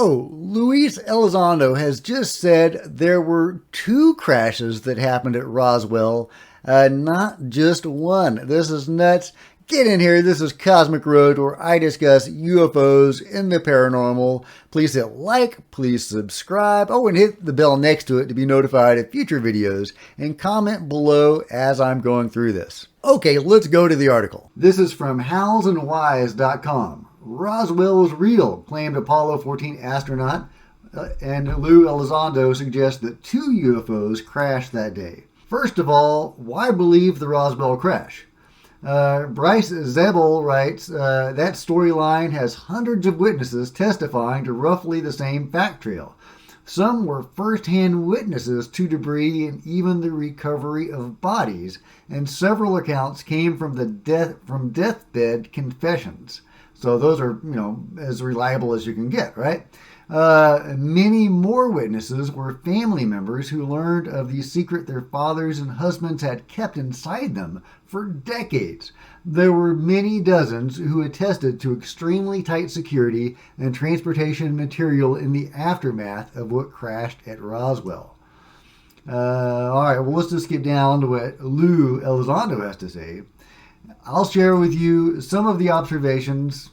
So, Luis Elizondo has just said there were two crashes that happened at Roswell, not just one. This is nuts. Get in here. This is Cosmic Road, where I discuss UFOs and the paranormal. Please hit like, please subscribe. Oh, and hit the bell next to it to be notified of future videos, and comment below as I'm going through this. Okay, let's go to the article. This is from howsandwhys.com. Roswell is real, claimed Apollo 14 astronaut, and Lou Elizondo suggests that two UFOs crashed that day. First of all, why believe the Roswell crash? Bryce Zebel writes, that storyline has hundreds of witnesses testifying to roughly the same fact trail. Some were first-hand witnesses to debris and even the recovery of bodies, and several accounts came from deathbed confessions. So those are, as reliable as you can get, right? Many more witnesses were family members who learned of the secret their fathers and husbands had kept inside them for decades. There were many dozens who attested to extremely tight security and transportation material in the aftermath of what crashed at Roswell. All right, well, let's just get down to what Lou Elizondo has to say. I'll share with you some of the observations.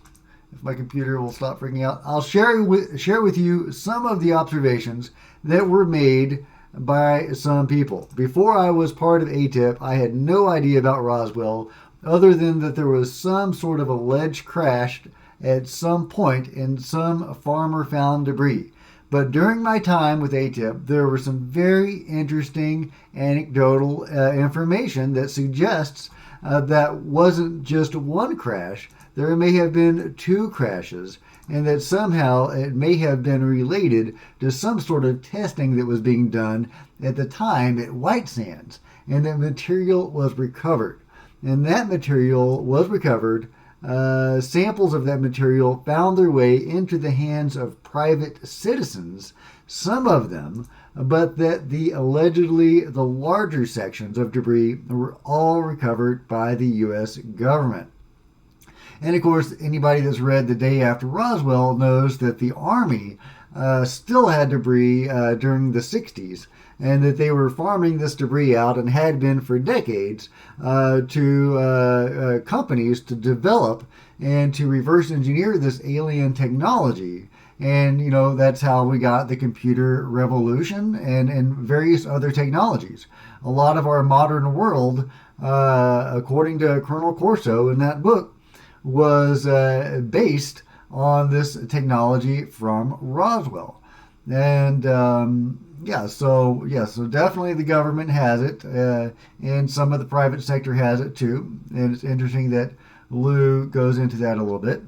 If my computer will stop freaking out, I'll share with you some of the observations that were made by some people. Before I was part of E.T.s, I had no idea about Roswell, other than that there was some sort of alleged crash at some point and some farmer found debris. But during my time with E.T.s, there was some very interesting anecdotal information that suggests that wasn't just one crash. There may have been two crashes, and that somehow it may have been related to some sort of testing that was being done at the time at White Sands, and that material was recovered. And that material was recovered. Samples of that material found their way into the hands of private citizens, some of them, but that the larger sections of debris were all recovered by the U.S. government. And of course, anybody that's read The Day After Roswell knows that the Army still had debris during the 60s, and that they were farming this debris out, and had been for decades, to companies to develop and to reverse engineer this alien technology. And, that's how we got the computer revolution and various other technologies. A lot of our modern world, according to Colonel Corso in that book, was based on this technology from Roswell. And so definitely the government has it, and some of the private sector has it too. And it's interesting that Lou goes into that a little bit.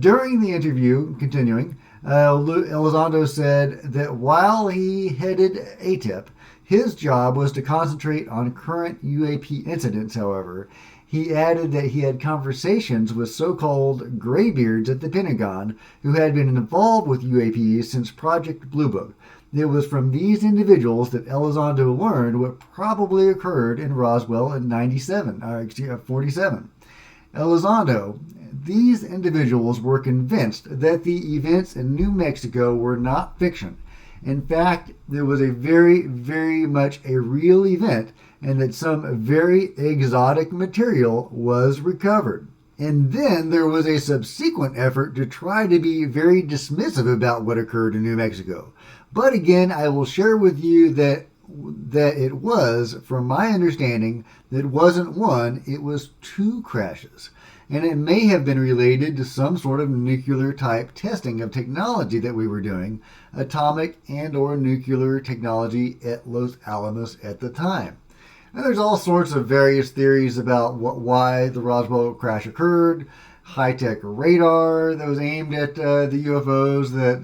During the interview, continuing, Lou Elizondo said that while he headed E.T.s, his job was to concentrate on current U.A.P. incidents. However, he added that he had conversations with so-called graybeards at the Pentagon who had been involved with U.A.Ps since Project Blue Book. It was from these individuals that Elizondo learned what probably occurred in Roswell in 47. Elizondo, these individuals were convinced that the events in New Mexico were not fiction. In fact, there was a very, very much a real event, and that some very exotic material was recovered. And then there was a subsequent effort to try to be very dismissive about what occurred in New Mexico. But again, I will share with you that it was, from my understanding, that it wasn't one, it was two crashes. And it may have been related to some sort of nuclear type testing of technology that we were doing, atomic and or nuclear technology at Los Alamos at the time. And there's all sorts of various theories about why the Roswell crash occurred. High-tech radar that was aimed at the UFOs that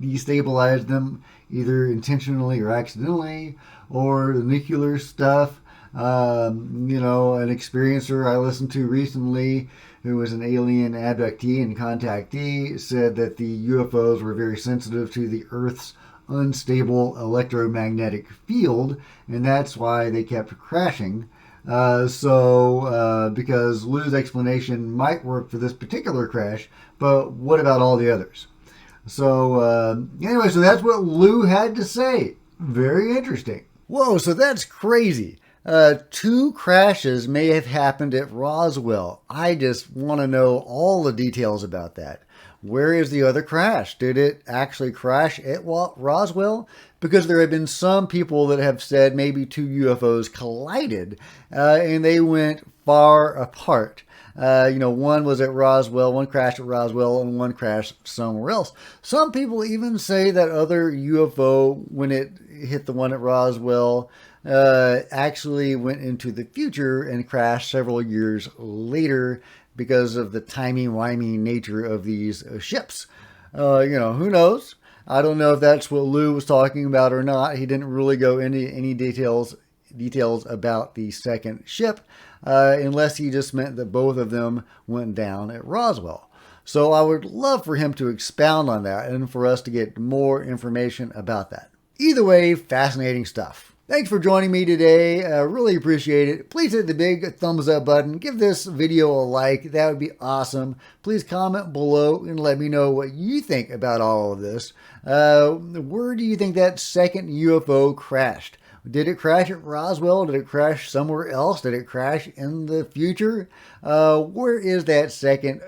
destabilized them either intentionally or accidentally, or the nuclear stuff. An experiencer I listened to recently, who was an alien abductee and contactee, said that the UFOs were very sensitive to the Earth's unstable electromagnetic field, and that's why they kept crashing. Because Lou's explanation might work for this particular crash, but what about all the others? So anyway, so that's what Lou had to say. Very interesting. Whoa, so that's crazy. Two crashes may have happened at Roswell. I just want to know all the details about that. Where is the other crash? Did it actually crash at Roswell? Because there have been some people that have said maybe two UFOs collided and they went far apart. One was at Roswell, one crashed at Roswell, and one crashed somewhere else. Some people even say that other UFO, when it hit the one at Roswell, actually went into the future and crashed several years later because of the timey-wimey nature of these ships. Who knows? I don't know if that's what Lou was talking about or not. He didn't really go into any details about the second ship, unless he just meant that both of them went down at Roswell. So I would love for him to expound on that and for us to get more information about that. Either way, fascinating stuff. Thanks for joining me today. I really appreciate it. Please hit the big thumbs up button. Give this video a like. That would be awesome. Please comment below and let me know what you think about all of this. Where do you think that second UFO crashed? Did it crash at Roswell? Did it crash somewhere else? Did it crash in the future? Where is that second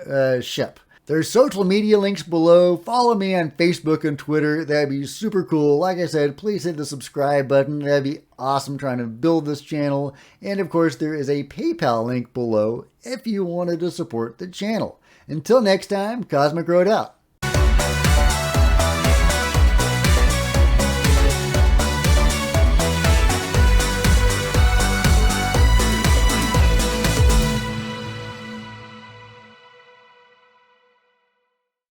ship? There's social media links below. Follow me on Facebook and Twitter. That'd be super cool. Like I said, please hit the subscribe button. That'd be awesome trying to build this channel. And of course, there is a PayPal link below if you wanted to support the channel. Until next time, Cosmic Road out.